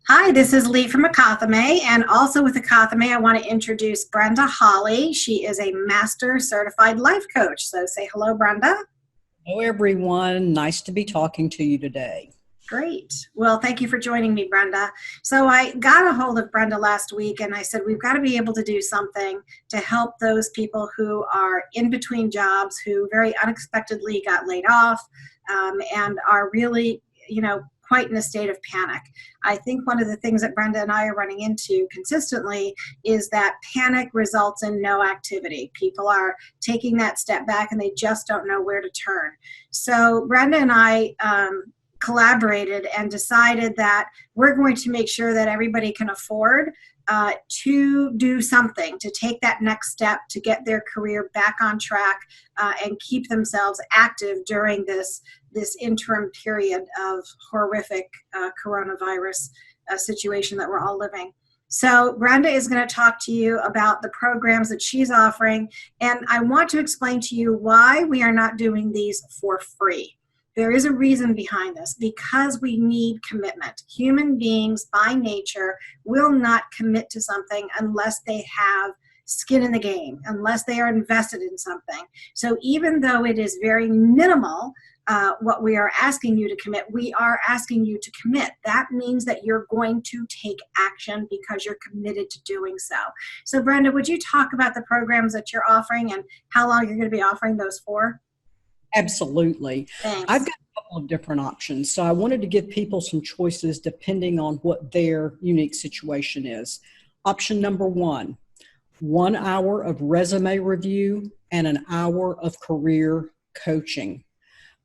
Hi, this is Lee from Akathame, and also with Akathame, I want to introduce Brenda Holley. She is a Master Certified Life Coach. So say hello, Brenda. Hello, everyone. Nice to be talking to you today. Great. Well, thank you for joining me, Brenda. So I got a hold of Brenda last week, and I said, we've got to be able to do something to help those people who are in between jobs, who very unexpectedly got laid off, and are really, quite in a state of panic. I think one of the things that Brenda and I are running into consistently is that panic results in no activity. People are taking that step back and they just don't know where to turn. So Brenda and I collaborated and decided that we're going to make sure that everybody can afford to do something, to take that next step, to get their career back on track and keep themselves active during this interim period of horrific coronavirus situation that we're all living. So Brenda is going to talk to you about the programs that she's offering, and I want to explain to you why we are not doing these for free. There is a reason behind this, because we need commitment. Human beings by nature will not commit to something unless they have skin in the game, unless they are invested in something. So even though it is very minimal, what we are asking you to commit, we are asking you to commit. That means that you're going to take action because you're committed to doing so. So Brenda, would you talk about the programs that you're offering and how long you're going to be offering those for? Absolutely. Thanks. I've got a couple of different options. So I wanted to give people some choices depending on what their unique situation is. Option number 1 hour of resume review and an hour of career coaching,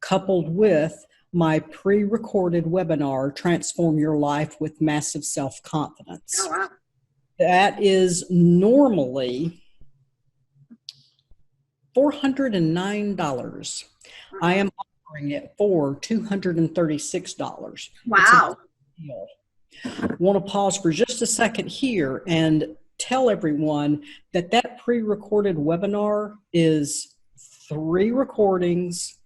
coupled with my pre-recorded webinar, Transform Your Life with Massive Self-Confidence. Oh, wow. That is normally $409. I am offering it for $236. Wow. I want to pause for just a second here and tell everyone that that pre-recorded webinar is 3 recordings,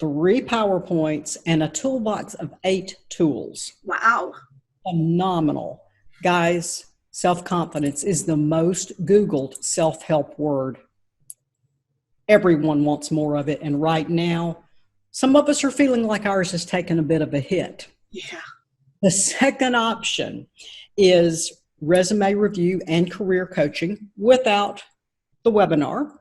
3 PowerPoints, and a toolbox of 8 tools. Wow. Phenomenal. Guys, self-confidence is the most Googled self-help word. Everyone wants more of it. And right now, some of us are feeling like ours has taken a bit of a hit. Yeah. The second option is resume review and career coaching without the webinar.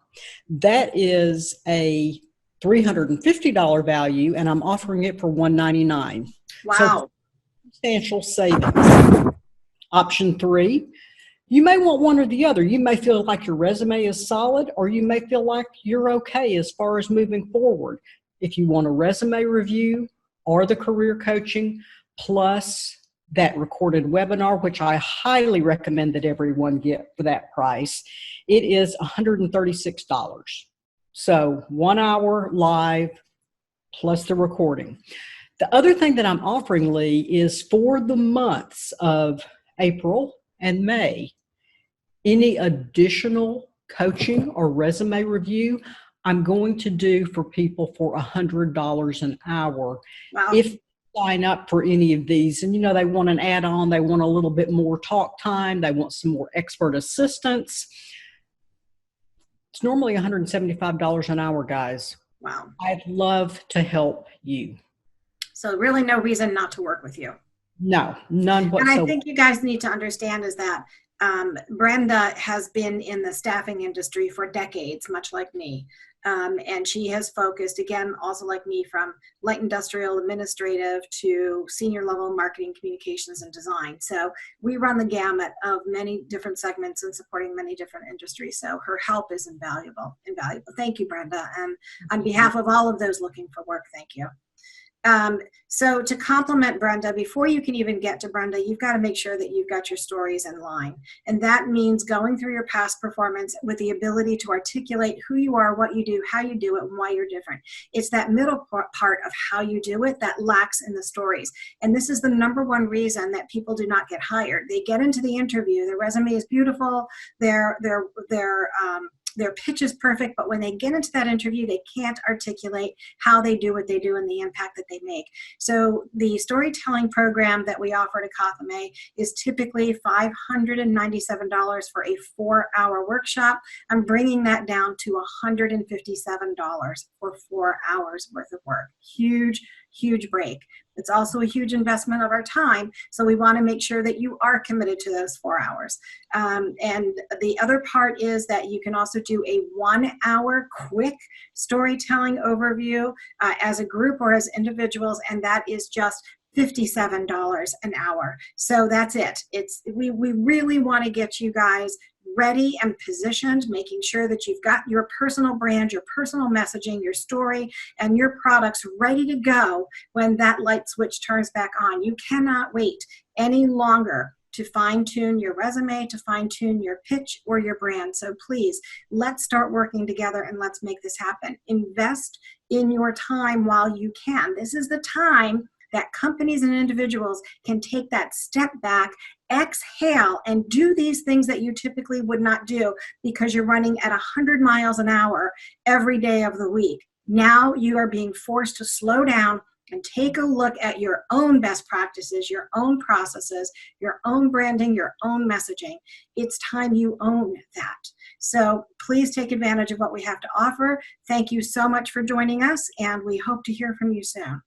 That is a $350 value, and I'm offering it for $199. Wow. So substantial savings. Option 3, you may want one or the other. You may feel like your resume is solid, or you may feel like you're okay as far as moving forward. If you want a resume review or the career coaching, plus that recorded webinar, which I highly recommend that everyone get for that price, it is $136. So 1 hour live plus the recording. The other thing that I'm offering, Lee, is for the months of April and May, any additional coaching or resume review, I'm going to do for people for $100 an hour. Wow. If you sign up for any of these, and they want an add-on, they want a little bit more talk time, they want some more expert assistance. It's normally $175 an hour, guys. Wow. I'd love to help you. So really no reason not to work with you. No, none whatsoever. And I think you guys need to understand is that Brenda has been in the staffing industry for decades, much like me. And she has focused, again, also like me, from light industrial administrative to senior level marketing, communications, and design. So we run the gamut of many different segments and supporting many different industries. So her help is invaluable. Thank you, Brenda. And on behalf of all of those looking for work, thank you. So to compliment Brenda, before you can even get to Brenda, you've got to make sure that you've got your stories in line. And that means going through your past performance with the ability to articulate who you are, what you do, how you do it, and why you're different. It's that middle part of how you do it that lacks in the stories. And this is the number one reason that people do not get hired. They get into the interview, their resume is beautiful, their their pitch is perfect, but when they get into that interview, they can't articulate how they do what they do and the impact that they make. So the storytelling program that we offer at akathame is typically $597 for a 4-hour workshop. I'm bringing that down to $157 for 4 hours worth of work. Huge break. It's also a huge investment of our time, so we want to make sure that you are committed to those 4 hours. And the other part is that you can also do a 1-hour quick storytelling overview as a group or as individuals, and that is just $57 an hour. So that's it. We really want to get you guys ready and positioned, making sure that you've got your personal brand, your personal messaging, your story, and your products ready to go when that light switch turns back on. You cannot wait any longer to fine-tune your resume, to fine-tune your pitch or your brand. So please, let's start working together and let's make this happen. Invest in your time while you can. This is the time that companies and individuals can take that step back, exhale, and do these things that you typically would not do because you're running at 100 miles an hour every day of the week. Now you are being forced to slow down and take a look at your own best practices, your own processes, your own branding, your own messaging. It's time you own that. So please take advantage of what we have to offer. Thank you so much for joining us, and we hope to hear from you soon.